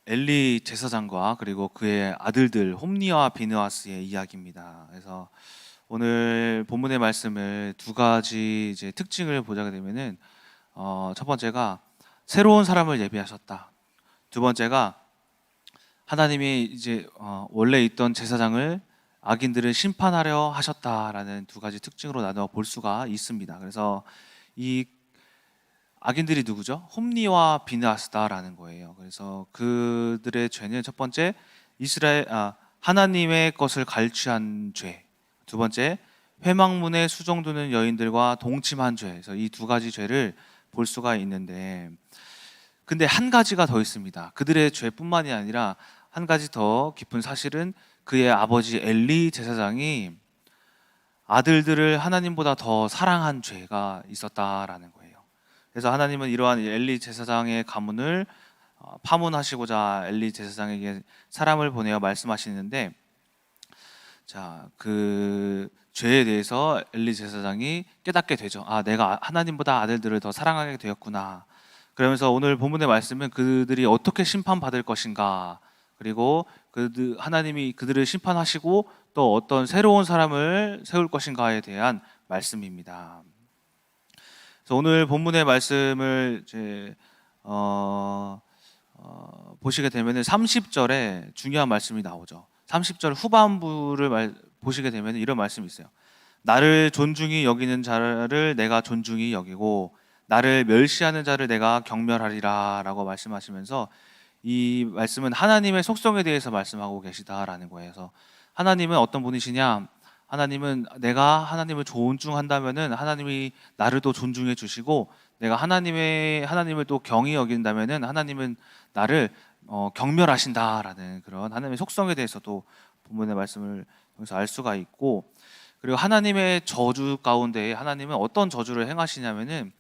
엘리 제사장과 그리고 그의 아들들 홈니와 비느하스의 이야기입니다. 그래서 오늘 본문의 말씀을 두 가지 이제 특징을 보자게 되면은 첫 번째가 새로운 사람을 예비하셨다. 두 번째가 하나님이 이제 원래 있던 제사장을 악인들을 심판하려 하셨다라는 두 가지 특징으로 나누어 볼 수가 있습니다. 그래서 이 악인들이 누구죠? 홈니와 비느하스다라는 거예요. 그래서 그들의 죄는 첫 번째 하나님의 것을 갈취한 죄, 두 번째 회막문에 수종드는 여인들과 동침한 죄. 그래서 이 두 가지 죄를 볼 수가 있는데, 근데 한 가지가 더 있습니다. 그들의 죄뿐만이 아니라 한 가지 더 깊은 사실은 그의 아버지 엘리 제사장이 아들들을 하나님보다 더 사랑한 죄가 있었다라는 거예요. 그래서 하나님은 이러한 엘리 제사장의 가문을 파문하시고자 엘리 제사장에게 사람을 보내어 말씀하시는데, 자, 그 죄에 대해서 엘리 제사장이 깨닫게 되죠. 내가 하나님보다 아들들을 더 사랑하게 되었구나. 그러면서 오늘 본문의 말씀은 그들이 어떻게 심판받을 것인가, 그리고 하나님이 그들을 심판하시고 또 어떤 새로운 사람을 세울 것인가에 대한 말씀입니다. 그래서 오늘 본문의 말씀을 이제 보시게 되면 30절에 중요한 말씀이 나오죠. 30절 후반부를 보시게 되면 이런 말씀이 있어요. 나를 존중히 여기는 자를 내가 존중히 여기고 나를 멸시하는 자를 내가 경멸하리라 라고 말씀하시면서, 이 말씀은 하나님의 속성에 대해서 말씀하고 계시다라는 거예요. 그래서 하나님은 어떤 분이시냐? 하나님은 내가 하나님을 존중한다면은 하나님이 나를 또 존중해 주시고, 내가 하나님을 또 경히 여긴다면은 하나님은 나를 경멸하신다라는 그런 하나님의 속성에 대해서도 본문의 말씀을 통해서 알 수가 있고, 그리고 하나님의 저주 가운데 하나님은 어떤 저주를 행하시냐면은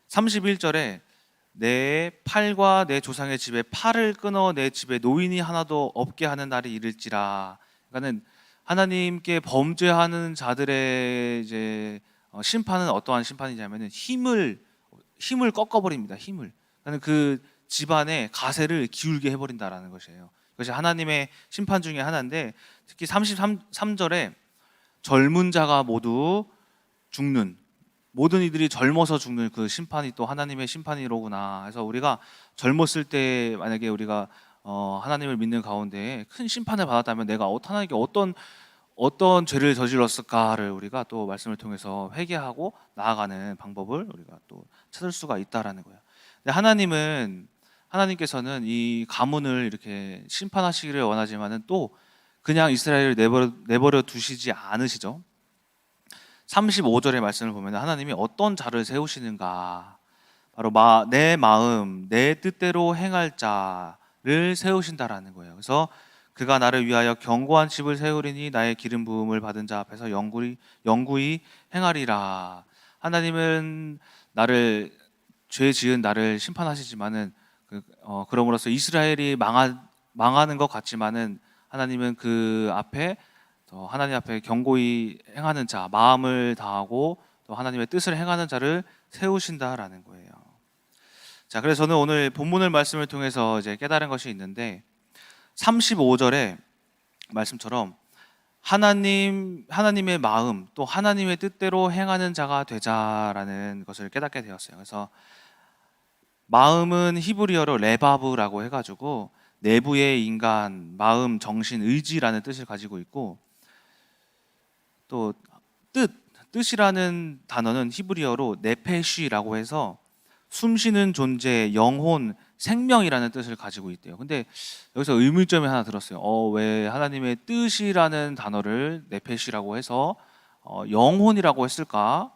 31절에 내 팔과 내 조상의 집에 팔을 끊어 내 집에 노인이 하나도 없게 하는 날이 이를지라. 그러니까는 하나님께 범죄하는 자들의 이제 심판은 어떠한 심판이냐면은 힘을 꺾어버립니다. 힘을. 그러니까 그 집안의 가세를 기울게 해버린다라는 것이에요. 그것이 하나님의 심판 중에 하나인데, 특히 33절에 젊은 자가 모두 죽는, 모든 이들이 젊어서 죽는 그 심판이 또 하나님의 심판이로구나. 그래서 우리가 젊었을 때 만약에 우리가 하나님을 믿는 가운데 큰 심판을 받았다면 내가 하나님께 어떤 죄를 저질렀을까를 우리가 또 말씀을 통해서 회개하고 나아가는 방법을 우리가 또 찾을 수가 있다라는 거예요. 근데 하나님께서는 이 가문을 이렇게 심판하시기를 원하지만은 또 그냥 이스라엘을 내버려 두시지 않으시죠. 35절의 말씀을 보면 하나님이 어떤 자를 세우시는가, 바로 내 마음 내 뜻대로 행할 자를 세우신다라는 거예요. 그래서 그가 나를 위하여 견고한 집을 세우리니 나의 기름 부음을 받은 자 앞에서 영구히 행하리라. 하나님은 죄 지은 나를 심판하시지만은 그럼으로써 이스라엘이 망하는 것 같지만은 하나님은 그 앞에 하나님 앞에 견고히 행하는 자, 마음을 다하고 또 하나님의 뜻을 행하는 자를 세우신다라는 거예요. 자, 그래서 저는 오늘 본문을 말씀을 통해서 이제 깨달은 것이 있는데, 35절의 말씀처럼 하나님의 마음 또 하나님의 뜻대로 행하는 자가 되자라는 것을 깨닫게 되었어요. 그래서 마음은 히브리어로 레바브라고 해가지고 내부의 인간, 마음, 정신, 의지라는 뜻을 가지고 있고, 또 뜻이라는 단어는 히브리어로 네페쉬라고 해서 숨쉬는 존재, 영혼, 생명이라는 뜻을 가지고 있대요. 근데 여기서 의문점이 하나 들었어요. 왜 하나님의 뜻이라는 단어를 네페쉬라고 해서 영혼이라고 했을까?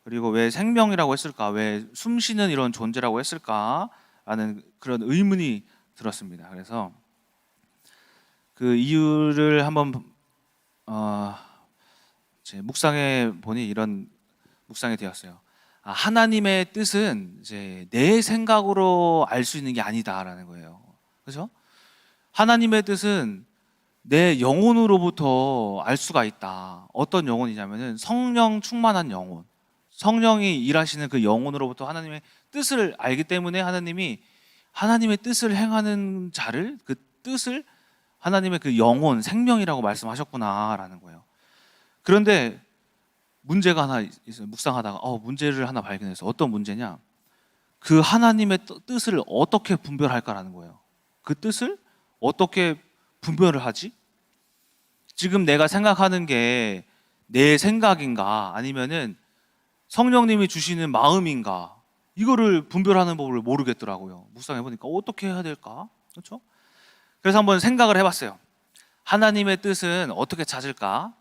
그리고 왜 생명이라고 했을까? 왜 숨쉬는 이런 존재라고 했을까? 라는 그런 의문이 들었습니다. 그래서 그 이유를 한번 묵상해 보니 이런 묵상이 되었어요. 하나님의 뜻은 이제 내 생각으로 알 수 있는 게 아니다라는 거예요. 그렇죠? 하나님의 뜻은 내 영혼으로부터 알 수가 있다. 어떤 영혼이냐면은 성령 충만한 영혼. 성령이 일하시는 그 영혼으로부터 하나님의 뜻을 알기 때문에 하나님이 하나님의 뜻을 행하는 자를, 그 뜻을 하나님의 그 영혼, 생명이라고 말씀하셨구나라는 거예요. 그런데 문제가 하나 있어요. 묵상하다가 문제를 하나 발견해서, 어떤 문제냐? 그 하나님의 뜻을 어떻게 분별할까라는 거예요. 그 뜻을 어떻게 분별을 하지? 지금 내가 생각하는 게 내 생각인가, 아니면은 성령님이 주시는 마음인가, 이거를 분별하는 법을 모르겠더라고요. 묵상해 보니까 어떻게 해야 될까? 그렇죠? 그래서 한번 생각을 해봤어요. 하나님의 뜻은 어떻게 찾을까?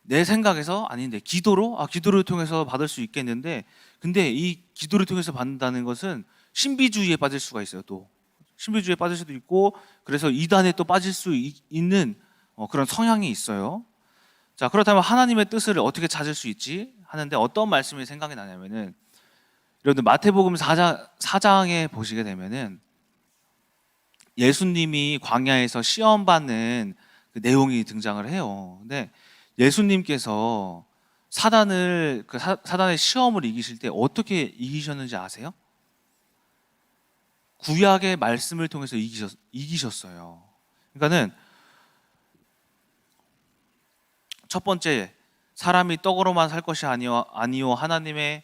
내 생각에서 아닌데 기도로? 기도를 통해서 받을 수 있겠는데, 근데 이 기도를 통해서 받는다는 것은 신비주의에 빠질 수가 있어요. 또 신비주의에 빠질 수도 있고, 그래서 이단에 또 빠질 수 있는 그런 성향이 있어요. 자, 그렇다면 하나님의 뜻을 어떻게 찾을 수 있지? 하는데 어떤 말씀이 생각이 나냐면은, 여러분들 마태복음 4장에 보시게 되면은 예수님이 광야에서 시험 받는 그 내용이 등장을 해요. 근데 예수님께서 사단의 시험을 이기실 때 어떻게 이기셨는지 아세요? 구약의 말씀을 통해서 이기셨어요. 그러니까는 첫 번째, 사람이 떡으로만 살 것이 아니요 하나님의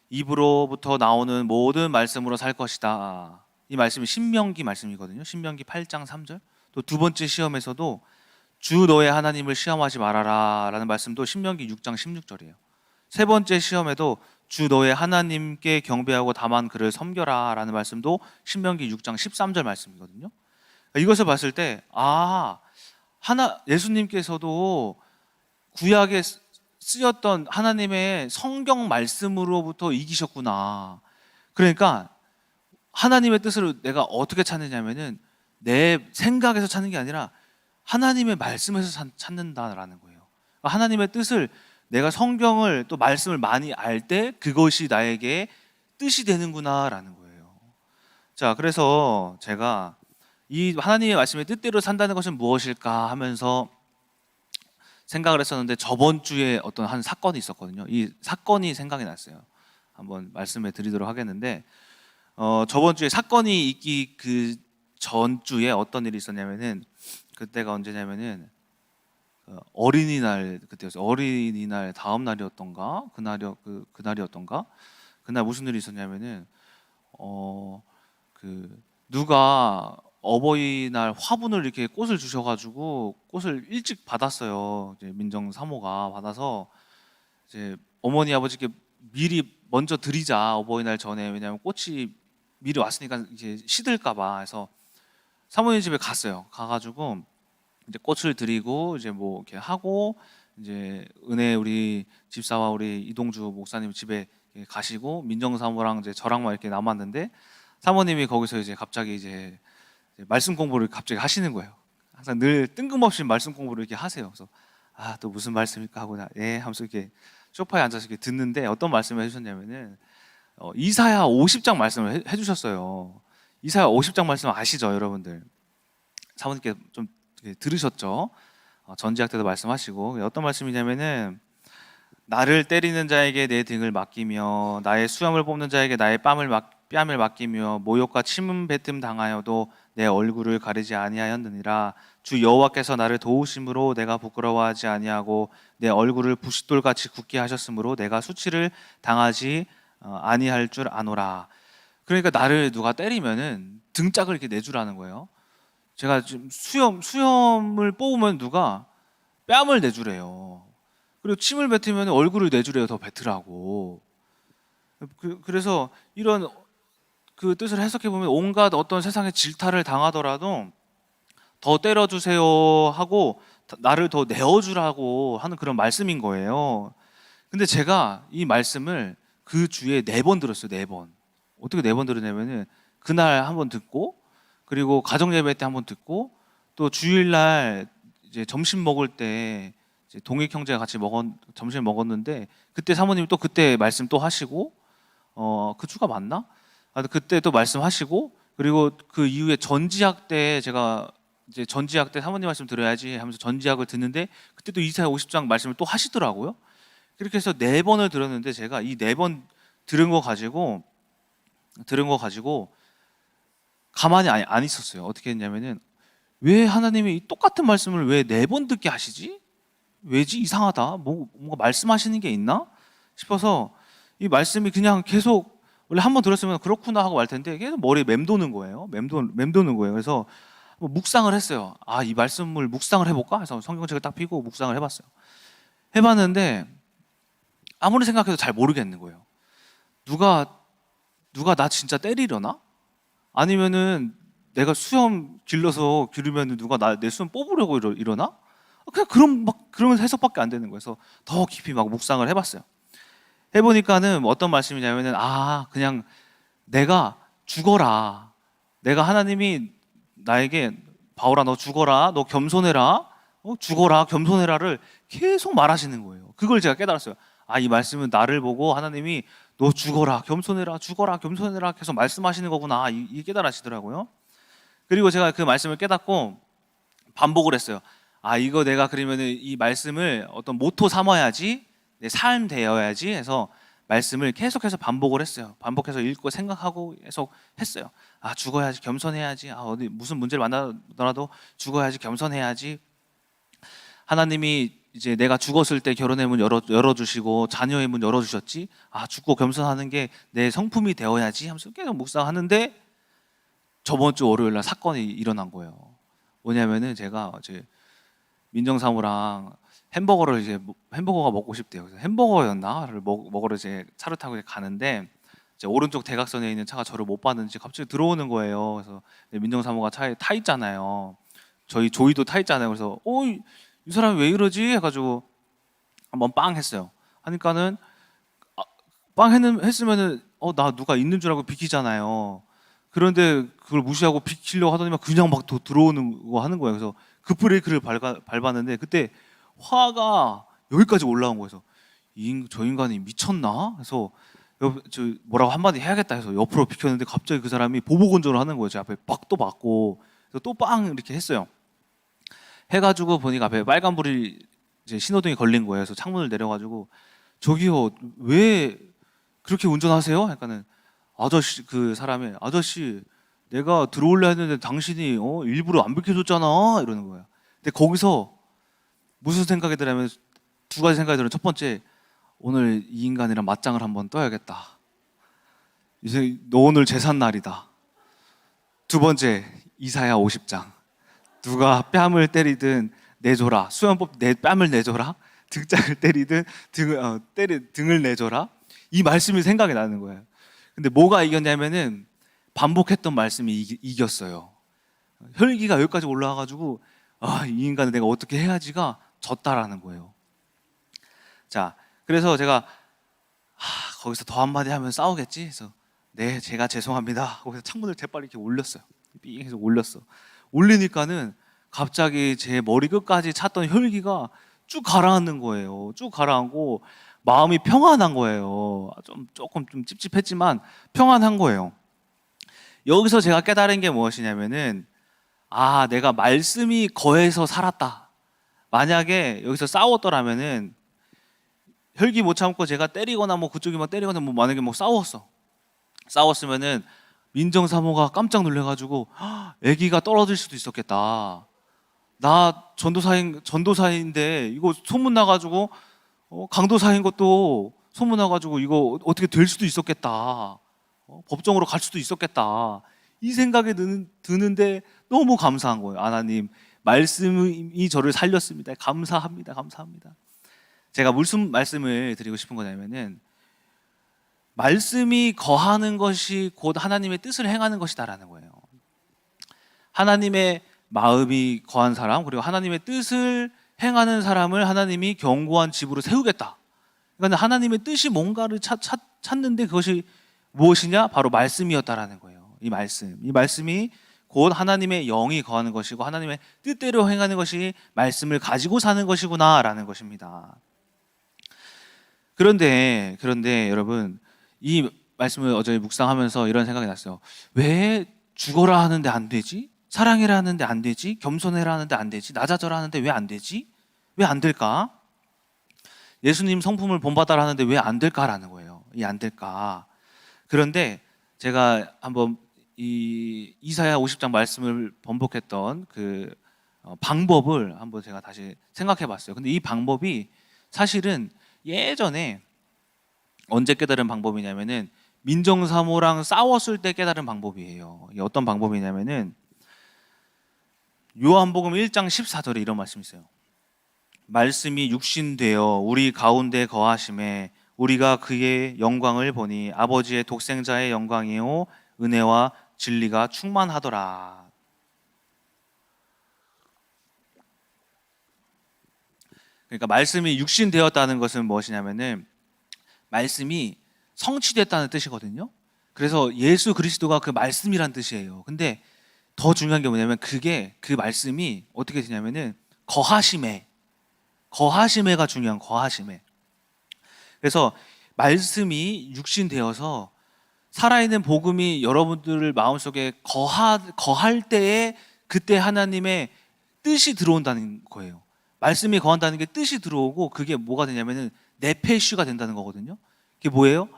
입으로부터 나오는 모든 말씀으로 살 것이다. 이 말씀이 신명기 말씀이거든요. 신명기 8장 3절. 또 두 번째 시험에서도 주 너의 하나님을 시험하지 말아라 라는 말씀도 신명기 6장 16절이에요. 세 번째 시험에도 주 너의 하나님께 경배하고 다만 그를 섬겨라 라는 말씀도 신명기 6장 13절 말씀이거든요. 이것을 봤을 때 예수님께서도 구약에 쓰였던 하나님의 성경 말씀으로부터 이기셨구나. 그러니까 하나님의 뜻을 내가 어떻게 찾느냐면은 내 생각에서 찾는 게 아니라 하나님의 말씀에서 찾는다라는 거예요. 하나님의 뜻을, 내가 성경을 또 말씀을 많이 알 때 그것이 나에게 뜻이 되는구나라는 거예요. 자, 그래서 제가 이 하나님의 말씀의 뜻대로 산다는 것은 무엇일까 하면서 생각을 했었는데, 저번 주에 어떤 한 사건이 있었거든요. 이 사건이 생각이 났어요. 한번 말씀해 드리도록 하겠는데, 저번 주에 사건이 있기 그 전주에 어떤 일이 있었냐면은, 그때가 언제냐면은 어린이날, 그때였어요. 어린이날 다음 날이었던가 그날이었던가. 그날 무슨 일이 있었냐면은 누가 어버이날 화분을 이렇게 꽃을 주셔가지고 꽃을 일찍 받았어요. 이제 민정 사모가 받아서 이제 어머니 아버지께 미리 먼저 드리자, 어버이날 전에. 왜냐하면 꽃이 미리 왔으니까 이제 시들까봐 해서 사모님 집에 갔어요. 가가지고 이제 꽃을 드리고 이제 뭐 이렇게 하고, 이제 우리 집사와 우리 이동주 목사님 집에 가시고 민정 사모랑 이제 저랑만 이렇게 남았는데, 사모님이 거기서 이제 갑자기 이제 말씀 공부를 갑자기 하시는 거예요. 항상 늘 뜬금없이 말씀 공부를 이렇게 하세요. 그래서 또 무슨 말씀일까 하고 하면서 이렇게 소파에 앉아서 이렇게 듣는데, 어떤 말씀을 해주셨냐면은 이사야 50장 말씀을 해주셨어요. 이사야 50장 말씀 아시죠, 여러분들? 사모님께 좀 들으셨죠? 전지학 때도 말씀하시고, 어떤 말씀이냐면은, 나를 때리는 자에게 내 등을 맡기며 나의 수염을 뽑는 자에게 나의 뺨을 맡기며 모욕과 침음 뱉음 당하여도 내 얼굴을 가리지 아니하였느니라. 주 여호와께서 나를 도우심으로 내가 부끄러워하지 아니하고 내 얼굴을 부싯돌같이 굳게 하셨으므로 내가 수치를 당하지 아니할 줄 아노라. 그러니까 나를 누가 때리면은 등짝을 이렇게 내주라는 거예요. 제가 지금 수염을 뽑으면 누가 뺨을 내주래요. 그리고 침을 뱉으면 얼굴을 내주래요. 더 뱉으라고. 그래서 이런 그 뜻을 해석해 보면, 온갖 어떤 세상의 질타를 당하더라도 더 때려주세요 하고 나를 더 내어주라고 하는 그런 말씀인 거예요. 근데 제가 이 말씀을 그 주에 4번 들었어요. 4번. 어떻게 4번 들었냐면은, 그날 한번 듣고, 그리고 가정 예배 때 한번 듣고, 또 주일날 이제 점심 먹을 때 이제 동익 형제가 같이 점심 먹었는데, 그때 사모님이 또 그때 말씀 또 하시고, 그 주가 맞나? 그때 또 말씀하시고, 그리고 그 이후에 전지학 때 제가 이제 전지학 때 사모님 말씀 들어야지 하면서 전지학을 듣는데, 그때 또 이사야 50장 말씀을 또 하시더라고요. 그렇게 해서 4번을 들었는데, 제가 이 4번 들은 거 가지고 가만히 안 있었어요. 어떻게 했냐면은 왜 하나님이 이 똑같은 말씀을 왜 4번 듣게 하시지? 왜지? 이상하다. 뭔가 말씀하시는 게 있나? 싶어서 이 말씀이 그냥 계속 원래 한 번 들었으면 그렇구나 하고 말 텐데 계속 머리에 맴도는 거예요. 맴도는 거예요. 그래서 뭐 묵상을 했어요. 아, 이 말씀을 묵상을 해볼까? 해서 성경책을 딱 펴고 묵상을 해봤어요. 해봤는데 아무리 생각해도 잘 모르겠는 거예요. 누가 나 진짜 때리려나? 아니면은 내가 수염 길러서 기르면 누가 내 수염 뽑으려고 이러나? 그냥 그런 해석밖에 안 되는 거예요. 그래서 더 깊이 막 묵상을 해봤어요. 해보니까는 어떤 말씀이냐면은 그냥 내가 죽어라. 내가 하나님이 나에게 바울아 너 죽어라. 너 겸손해라. 죽어라. 겸손해라를 계속 말하시는 거예요. 그걸 제가 깨달았어요. 이 말씀은 나를 보고 하나님이 너 죽어라. 겸손해라. 죽어라. 겸손해라. 계속 말씀하시는 거구나. 이 깨달으시더라고요. 그리고 제가 그 말씀을 깨닫고 반복을 했어요. 이거 내가 그러면은 이 말씀을 어떤 모토 삼아야지, 내 삶 되어야지 해서 말씀을 계속해서 반복을 했어요. 반복해서 읽고 생각하고 계속 했어요. 죽어야지, 겸손해야지. 어디 무슨 문제를 만나더라도 죽어야지, 겸손해야지. 하나님이 이제 내가 죽었을 때 결혼의 문 열어주시고 자녀의 문 열어주셨지. 죽고 겸손하는 게 내 성품이 되어야지 하면서 계속 묵상하는데 저번 주 월요일 날 사건이 일어난 거예요. 뭐냐면은 제가 이제 민정사무랑 햄버거가 먹고 싶대요. 그래서 햄버거였나를 먹으러 이제 차를 타고 이제 가는데 이제 오른쪽 대각선에 있는 차가 저를 못 봤는지 갑자기 들어오는 거예요. 그래서 민정사무가 차에 타 있잖아요. 저희 조이도 타 있잖아요. 그래서 이 사람이 왜 이러지 해가지고 한번 빵 했어요. 하니까는 빵 했으면은 나 누가 있는 줄 알고 비키잖아요. 그런데 그걸 무시하고 비키려고 하더니만 그냥 막 들어오는 거 하는 거예요. 그래서 급브레이크를 밟았는데 그때 화가 여기까지 올라온 거예요. 그래서 저 인간이 미쳤나? 그래서 뭐라고 한마디 해야겠다 해서 옆으로 비켰는데 갑자기 그 사람이 보복운전을 하는 거예요. 제 앞에 또 맞고 또 빵 이렇게 했어요. 해가지고 보니까 앞에 빨간불이 이제 신호등이 걸린 거예요. 그래서 창문을 내려가지고 저기요 왜 그렇게 운전하세요? 그러니까는 그 사람이 내가 들어올려 했는데 당신이 일부러 안 비켜줬잖아 이러는 거예요. 근데 거기서 무슨 생각이 들냐면 2가지 생각이 들어요. 첫 번째, 오늘 이 인간이랑 맞짱을 한번 떠야겠다. 이제 너 오늘 제삿날이다. 2번째, 이사야 50장. 누가 뺨을 때리든 내줘라. 수염법 내 뺨을 내줘라. 등짝을 때리든 등을 내줘라. 이 말씀이 생각이 나는 거예요. 근데 뭐가 이겼냐면은 반복했던 말씀이 이겼어요. 혈기가 여기까지 올라와가지고 이 인간을 내가 어떻게 해야지가 졌다라는 거예요. 자, 그래서 제가 거기서 더 한마디 하면 싸우겠지. 그래서 네, 제가 죄송합니다. 거기서 창문을 재빨리 이렇게 올렸어요. 삥 해서 올렸어. 올리니까는 갑자기 제 머리 끝까지 찼던 혈기가 쭉 가라앉는 거예요. 쭉 가라앉고 마음이 평안한 거예요. 조금 찝찝했지만 평안한 거예요. 여기서 제가 깨달은 게 무엇이냐면은 내가 말씀이 거해서 살았다. 만약에 여기서 싸웠더라면은 혈기 못 참고 제가 때리거나 그쪽이 막 때리거나 만약에 싸웠으면은 민정사모가 깜짝 놀래가지고 아기가 떨어질 수도 있었겠다. 나 전도사인데 이거 소문 나가지고 강도사인 것도 소문 나가지고 이거 어떻게 될 수도 있었겠다. 법정으로 갈 수도 있었겠다. 이 생각이 드는데 너무 감사한 거예요. 하나님 말씀이 저를 살렸습니다. 감사합니다. 제가 무슨 말씀을 드리고 싶은 거냐면은 말씀이 거하는 것이 곧 하나님의 뜻을 행하는 것이다라는 거예요. 하나님의 마음이 거한 사람, 그리고 하나님의 뜻을 행하는 사람을 하나님이 견고한 집으로 세우겠다. 그러니까 하나님의 뜻이 뭔가를 찾는데 그것이 무엇이냐? 바로 말씀이었다라는 거예요. 이 말씀이 곧 하나님의 영이 거하는 것이고 하나님의 뜻대로 행하는 것이 말씀을 가지고 사는 것이구나라는 것입니다. 그런데 여러분, 이 말씀을 어제 묵상하면서 이런 생각이 났어요. 왜 죽어라 하는데 안 되지? 사랑해라 하는데 안 되지? 겸손해라 하는데 안 되지? 낮아져라 하는데 왜 안 되지? 왜 안 될까? 예수님 성품을 본받아라 하는데 왜 안 될까라는 거예요. 이 안 될까? 그런데 제가 한번 이 이사야 50장 말씀을 번복했던 그 방법을 한번 제가 다시 생각해 봤어요. 근데 이 방법이 사실은 예전에 언제 깨달은 방법이냐면은 민정사모랑 싸웠을 때 깨달은 방법이에요. 이게 어떤 방법이냐면은 요한복음 1장 14절에 이런 말씀이 있어요. 말씀이 육신되어 우리 가운데 거하심에 우리가 그의 영광을 보니 아버지의 독생자의 영광이요 은혜와 진리가 충만하더라. 그러니까 말씀이 육신되었다는 것은 무엇이냐면은 말씀이 성취됐다는 뜻이거든요. 그래서 예수 그리스도가 그 말씀이란 뜻이에요. 근데 더 중요한 게 뭐냐면 그게 그 말씀이 어떻게 되냐면은 거하심에가 중요한 거하심에. 그래서 말씀이 육신되어서 살아있는 복음이 여러분들 마음속에 거할 때에 그때 하나님의 뜻이 들어온다는 거예요. 말씀이 거한다는 게 뜻이 들어오고 그게 뭐가 되냐면은 네페슈가 된다는 거거든요. 그게 뭐예요?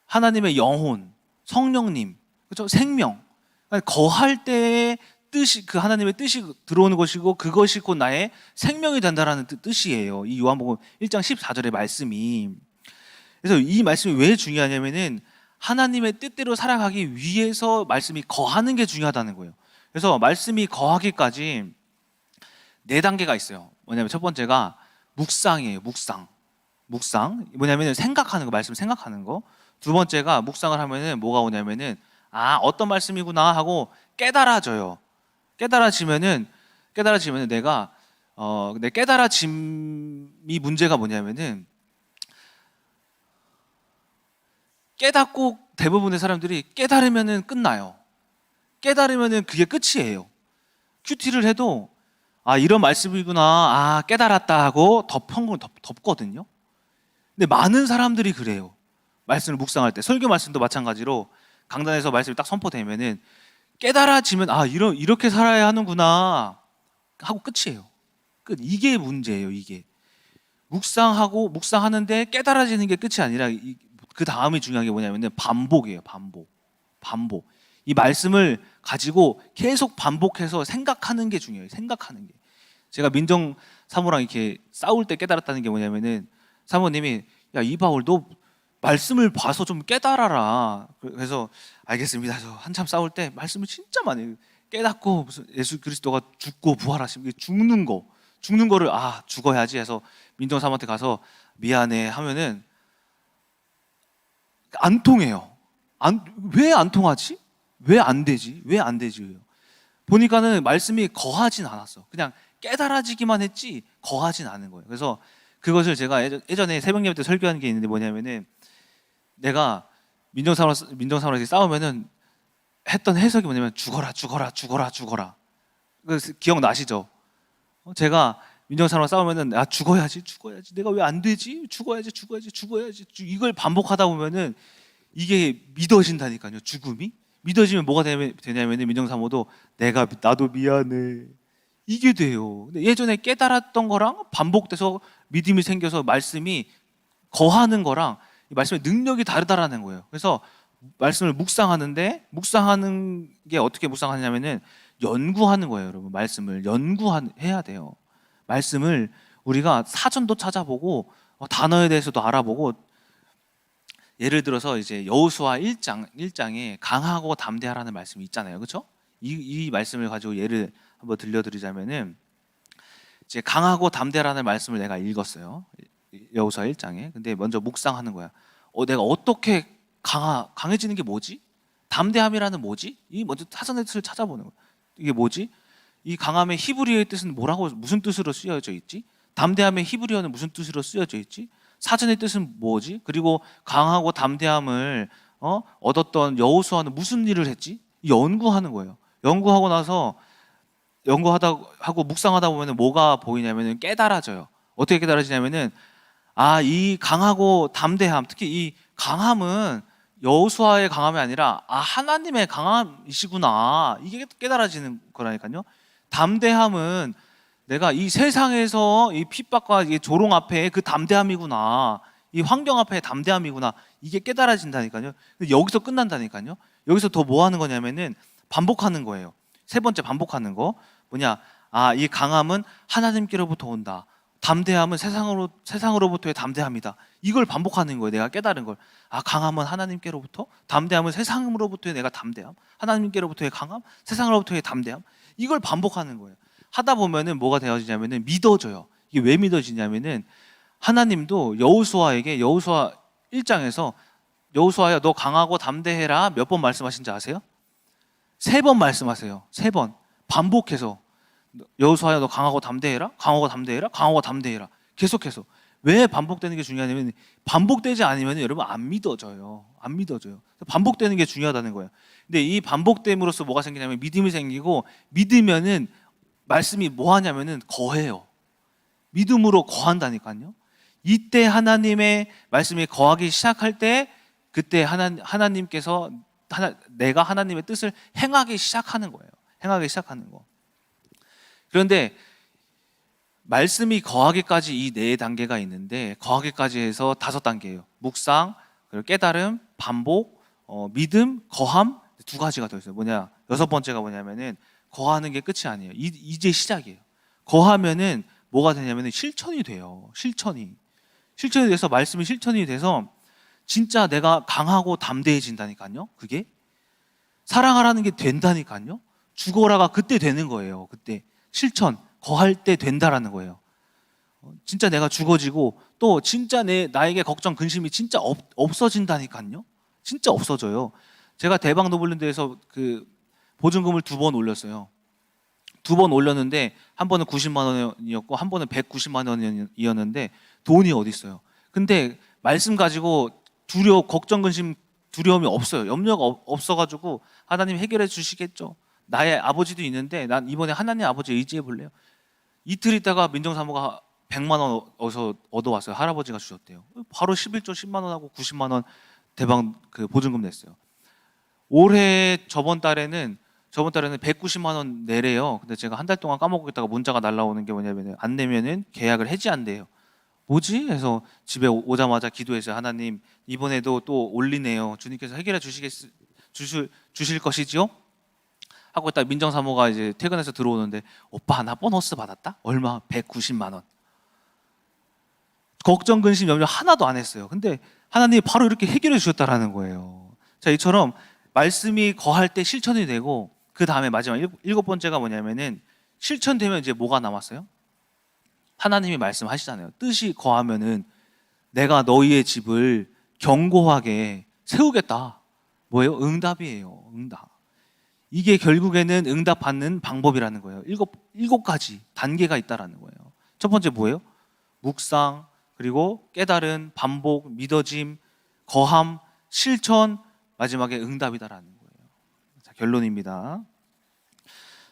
하나님의 영혼, 성령님, 그렇죠? 생명. 그러니까 거할 때의 뜻이 그 하나님의 뜻이 들어오는 것이고 그것이 곧 나의 생명이 된다라는 뜻이에요. 이 요한복음 1장 14절의 말씀이. 그래서 이 말씀이 왜 중요하냐면은 하나님의 뜻대로 살아가기 위해서 말씀이 거하는 게 중요하다는 거예요. 그래서 말씀이 거하기까지 4단계가 있어요. 뭐냐면 첫 번째가 묵상이에요. 묵상. 뭐냐면은 생각하는 거, 말씀 생각하는 거. 두 번째가 묵상을 하면은 뭐가 오냐면은 어떤 말씀이구나 하고 깨달아지면은 내가 내 깨달아짐이 문제가 뭐냐면은 깨닫고 대부분의 사람들이 깨달으면은 끝나요. 깨달으면은 그게 끝이에요. 큐티를 해도 이런 말씀이구나, 깨달았다 하고 덮거든요. 근데 많은 사람들이 그래요. 말씀을 묵상할 때 설교 말씀도 마찬가지로 강단에서 말씀이 딱 선포되면은 깨달아지면 이렇게 살아야 하는구나 하고 끝이에요. 끝. 이게 문제예요. 이게 묵상하는데 깨달아지는 게 끝이 아니라 그 다음이 중요한 게 뭐냐면은 반복이에요. 반복. 이 말씀을 가지고 계속 반복해서 생각하는 게 중요해요. 생각하는 게. 제가 민정 사모랑 이렇게 싸울 때 깨달았다는 게 뭐냐면은 사모님이 야 이바울 너 말씀을 봐서 좀 깨달아라. 그래서 알겠습니다. 저 한참 싸울 때 말씀을 진짜 많이 해요. 깨닫고 무슨 예수 그리스도가 죽고 부활하시면 죽는 거를 죽어야지 해서 민정 사모한테 가서 미안해 하면은 안 통해요. 왜 안 통하지? 왜 안 되지? 보니까는 말씀이 거하진 않았어. 그냥 깨달아지기만 했지 거하진 않은 거예요. 그래서 그것을 제가 예전에 새벽 예배 때 설교한 게 있는데 뭐냐면은 내가 민정사모랑 싸우면은 했던 해석이 뭐냐면 죽어라. 그 기억나시죠? 제가 민정사모랑 싸우면은 죽어야지. 내가 왜 안 되지? 죽어야지. 이걸 반복하다 보면은 이게 믿어진다니까요. 죽음이 믿어지면 뭐가 되냐면은 민정사모도 나도 미안해. 이게 돼요. 근데 예전에 깨달았던 거랑 반복돼서 믿음이 생겨서 말씀이 거하는 거랑 이 말씀의 능력이 다르다라는 거예요. 그래서 말씀을 묵상하는 게 어떻게 묵상하냐면은 연구하는 거예요, 여러분. 말씀을 연구해야 돼요. 말씀을 우리가 사전도 찾아보고 단어에 대해서도 알아보고 예를 들어서 이제 여호수아 1장에 강하고 담대하라는 말씀이 있잖아요. 그렇죠? 이 말씀을 가지고 예를 한번 들려드리자면은 이제 강하고 담대하라는 말씀을 내가 읽었어요. 여호수아 1장에. 근데 먼저 묵상하는 거야. 내가 어떻게 강해지는 게 뭐지? 담대함이라는 뭐지? 이 먼저 사전의 뜻을 찾아보는 거야. 이게 뭐지? 이 강함의 히브리어의 뜻은 무슨 뜻으로 쓰여져 있지? 담대함의 히브리어는 무슨 뜻으로 쓰여져 있지? 사전의 뜻은 뭐지? 그리고 강하고 담대함을 얻었던 여호수아는 무슨 일을 했지? 연구하는 거예요. 연구하고 묵상하다 보면 뭐가 보이냐면 깨달아져요. 어떻게 깨달아지냐면은 이 강하고 담대함, 특히 이 강함은 여호수아의 강함이 아니라 하나님의 강함이시구나. 이게 깨달아지는 거라니까요. 담대함은 내가 이 세상에서 이 핍박과 이 조롱 앞에 그 담대함이구나. 이 환경 앞에 담대함이구나. 이게 깨달아진다니까요. 근데 여기서 끝난다니까요. 여기서 더 뭐 하는 거냐면은 반복하는 거예요. 세 번째 반복하는 거 뭐냐? 이 강함은 하나님께로부터 온다. 담대함은 세상으로부터의 담대함이다. 이걸 반복하는 거예요. 내가 깨달은 걸. 강함은 하나님께로부터, 담대함은 세상으로부터의 내가 담대함, 하나님께로부터의 강함, 세상으로부터의 담대함. 이걸 반복하는 거예요. 하다 보면은 뭐가 되어지냐면은 믿어져요. 이게 왜 믿어지냐면은 하나님도 여호수아에게 여호수아 1장에서 여호수아야 너 강하고 담대해라 몇 번 말씀하신지 아세요? 3번 말씀하세요. 3번 반복해서 여호수아야 너 강하고 담대해라, 강하고 담대해라, 강하고 담대해라. 계속해서. 왜 반복되는 게 중요하냐면 반복되지 않으면 여러분 안 믿어져요. 안 믿어져요. 반복되는 게 중요하다는 거예요. 근데 이 반복됨으로써 뭐가 생기냐면 믿음이 생기고, 믿으면은 말씀이 뭐 하냐면은 거해요. 믿음으로 거한다니까요. 이때 하나님의 말씀이 거하기 시작할 때 그때 하나님께서 내가 하나님의 뜻을 행하기 시작하는 거예요. 행하기 시작하는 거. 그런데 말씀이 거하기까지 이 4단계가 있는데 거하기까지 해서 5단계예요. 묵상, 그리고 깨달음, 반복, 믿음, 거함 2가지가 더 있어요. 뭐냐? 6번째가 뭐냐면은 거하는 게 끝이 아니에요. 이제 시작이에요. 거하면은 뭐가 되냐면은 실천이 돼요. 실천이 돼서 말씀이 실천이 돼서 진짜 내가 강하고 담대해진다니까요. 그게 사랑하라는 게 된다니까요. 죽어라가 그때 되는 거예요. 그때 실천 거할 때 된다라는 거예요. 진짜 내가 죽어지고 또 진짜 나에게 걱정 근심이 진짜 없어진다니까요. 진짜 없어져요. 제가 대박 노블랜드에서 그 보증금을 2번 올렸어요. 2번 올렸는데 한 번은 90만 원이었고 한 번은 190만 원이었는데 돈이 어디 있어요. 근데 말씀 가지고 걱정 근심 두려움이 없어요. 염려가 없어가지고 하나님 해결해 주시겠죠. 나의 아버지도 있는데 난 이번에 하나님 아버지 의지해 볼래요. 이틀 있다가 민정사무가 100만 원 얻어왔어요. 할아버지가 주셨대요. 바로 11조 10만 원하고 90만 원 대박 그 보증금 냈어요. 올해 저번 달에는 190만 원 내래요. 근데 제가 한 달 동안 까먹고 있다가 문자가 날라오는 게 뭐냐면 안 내면은 계약을 해지한대요. 뭐지? 해서 집에 오자마자 기도했어요. 하나님 이번에도 또 올리네요. 주님께서 해결해 주실 것이지요? 하고 있다 민정사모가 이제 퇴근해서 들어오는데 오빠 나 보너스 받았다? 얼마? 190만 원. 걱정 근심 염려 하나도 안 했어요. 근데 하나님이 바로 이렇게 해결해 주셨다라는 거예요. 자, 이처럼 말씀이 거할 때 실천이 되고 그 다음에 마지막 7번째가 뭐냐면은 실천되면 이제 뭐가 남았어요? 하나님이 말씀하시잖아요. 뜻이 거하면은 내가 너희의 집을 견고하게 세우겠다. 뭐예요? 응답이에요. 응답. 이게 결국에는 응답 받는 방법이라는 거예요. 7가지 단계가 있다라는 거예요. 첫 번째 뭐예요? 묵상, 그리고 깨달음, 반복, 믿어짐, 거함, 실천, 마지막에 응답이다라는 거예요. 자, 결론입니다.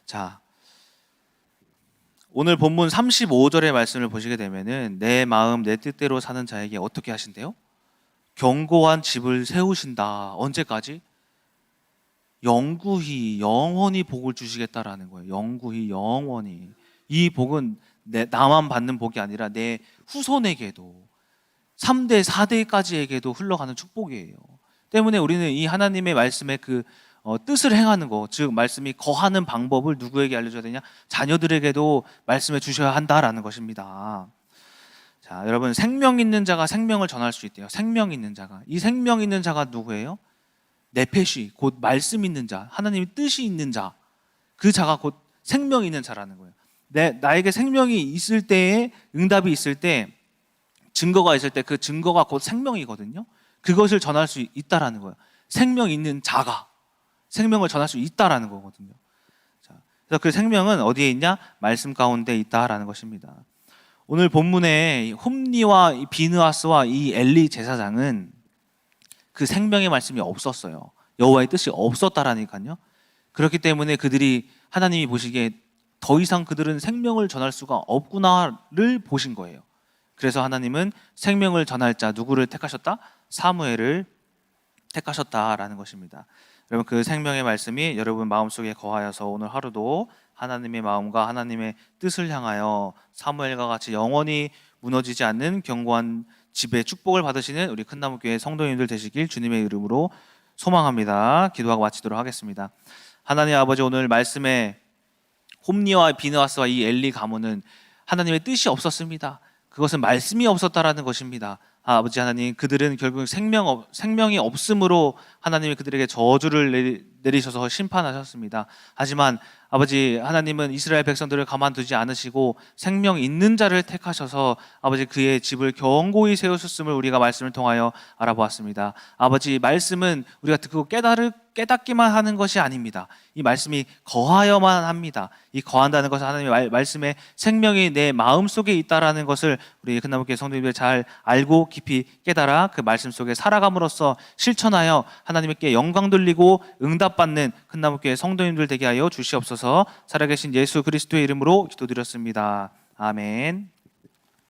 자, 오늘 본문 35절의 말씀을 보시게 되면은 내 마음 내 뜻대로 사는 자에게 어떻게 하신대요? 견고한 집을 세우신다. 언제까지? 영원히 복을 주시겠다라는 거예요. 영원히. 이 복은 나만 받는 복이 아니라 내 후손에게도 3대, 4대까지에게도 흘러가는 축복이에요. 때문에 우리는 이 하나님의 말씀의 그 뜻을 행하는 거, 즉 말씀이 거하는 방법을 누구에게 알려줘야 되냐? 자녀들에게도 말씀해 주셔야 한다라는 것입니다. 자, 여러분 생명 있는 자가 생명을 전할 수 있대요. 생명 있는 자가. 이 생명 있는 자가 누구예요? 네페시, 곧 말씀 있는 자, 하나님의 뜻이 있는 자. 그 자가 곧 생명 있는 자라는 거예요. 나에게 생명이 있을 때에 응답이 있을 때 증거가 있을 때 그 증거가 곧 생명이거든요. 그것을 전할 수 있다라는 거예요. 생명 있는 자가 생명을 전할 수 있다라는 거거든요. 자, 그래서 그 생명은 어디에 있냐? 말씀 가운데 있다라는 것입니다. 오늘 본문에 홈리와 비느하스와 이 엘리 제사장은 그 생명의 말씀이 없었어요. 여호와의 뜻이 없었다라니까요. 그렇기 때문에 그들이 하나님이 보시기에 더 이상 그들은 생명을 전할 수가 없구나를 보신 거예요. 그래서 하나님은 생명을 전할 자 누구를 택하셨다? 사무엘을 택하셨다라는 것입니다. 여러분 그 생명의 말씀이 여러분 마음속에 거하여서 오늘 하루도 하나님의 마음과 하나님의 뜻을 향하여 사무엘과 같이 영원히 무너지지 않는 견고한 집의 축복을 받으시는 우리 큰나무교회 성도님들 되시길 주님의 이름으로 소망합니다. 기도하고 마치도록 하겠습니다. 하나님 아버지, 오늘 말씀에 홈리와 비느하스와 이 엘리 가문은 하나님의 뜻이 없었습니다. 그것은 말씀이 없었다라는 것입니다. 아버지 하나님, 그들은 결국 생명이 없음으로 하나님이 그들에게 저주를 내리셔서 심판하셨습니다. 하지만 아버지 하나님은 이스라엘 백성들을 가만두지 않으시고 생명 있는 자를 택하셔서 아버지 그의 집을 견고히 세우셨음을 우리가 말씀을 통하여 알아보았습니다. 아버지, 말씀은 우리가 듣고 깨닫기만 하는 것이 아닙니다. 이 말씀이 거하여만 합니다. 이 거한다는 것은 하나님의 말씀에 생명이 내 마음속에 있다라는 것을 우리 큰나무교회 성도님들 잘 알고 깊이 깨달아 그 말씀 속에 살아감으로써 실천하여 하나님께 영광 돌리고 응답받는 큰나무교회 성도님들 되게 하여 주시옵소서. 살아계신 예수 그리스도의 이름으로 기도드렸습니다. 아멘.